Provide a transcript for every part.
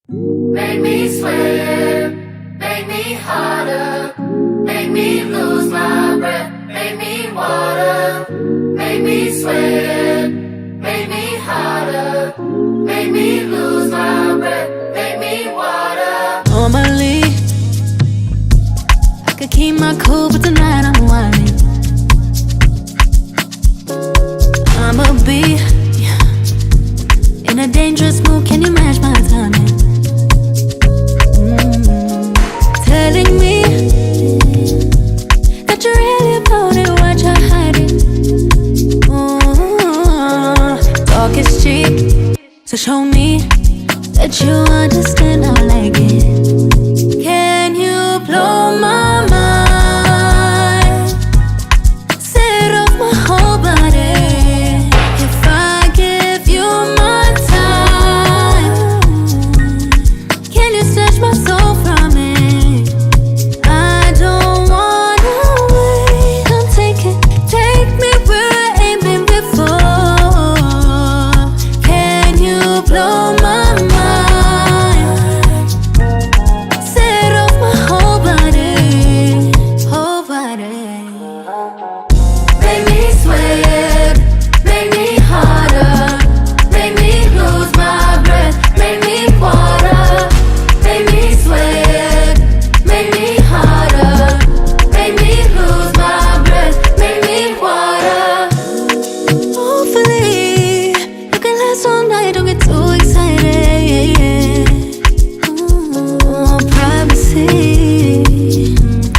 Make me sweat, make me harder, make me lose my breath, make me water, make me sweat, make me harder, make me lose my breath, make me water. Normally, I could keep my cool, but tonight I'm whining. I'ma be in a dangerous mood, can you match my timing? Telling me that you're really about it, what you're hiding. Talk is cheap, so show me that you understand I like it. Can you blow my mind? Set off my whole body. If I give you my time, can you snatch my soul from me? I don't wanna wait. Come take me where I ain't been before. Can you blow my mind? Set off my whole body, whole body. Make me sweat, make me harder, make me lose my breath, make me water, make me sweat, make me harder, make me lose my breath, make me water. Hopefully, you can last all night, don't get too excited. Privacy,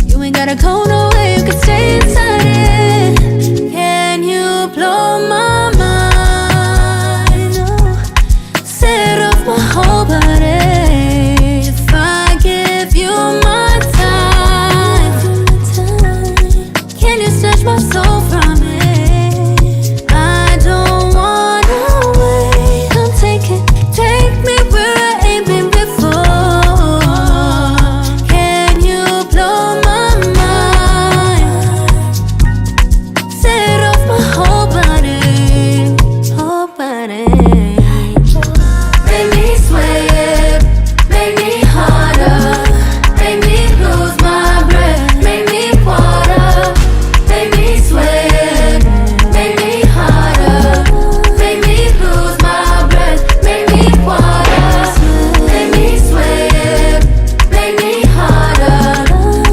you ain't gotta go nowhere, you can stay inside it. Can you blow my mind? Set off my whole body. If I give you my time, can you snatch my soul from me? I don't wanna wait. Come take me where I ain't been before. Can you blow my mind? Set off my whole body, whole body. Make me sweat, make me harder, make me lose my breath, make me water, make me sweat, make me harder, make me lose my breath, make me water, make me sweat, make me harder,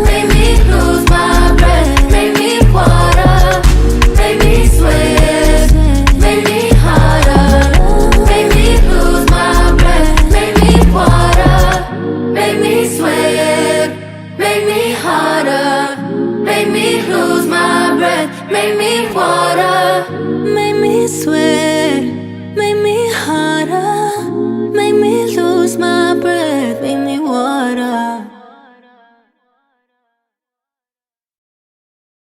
make me lose my breath, make me water, make me sweat, make me harder, make me lose my breath, make me water, make me sweat, make me harder, make me lose my breath, make me water. Make me sweat.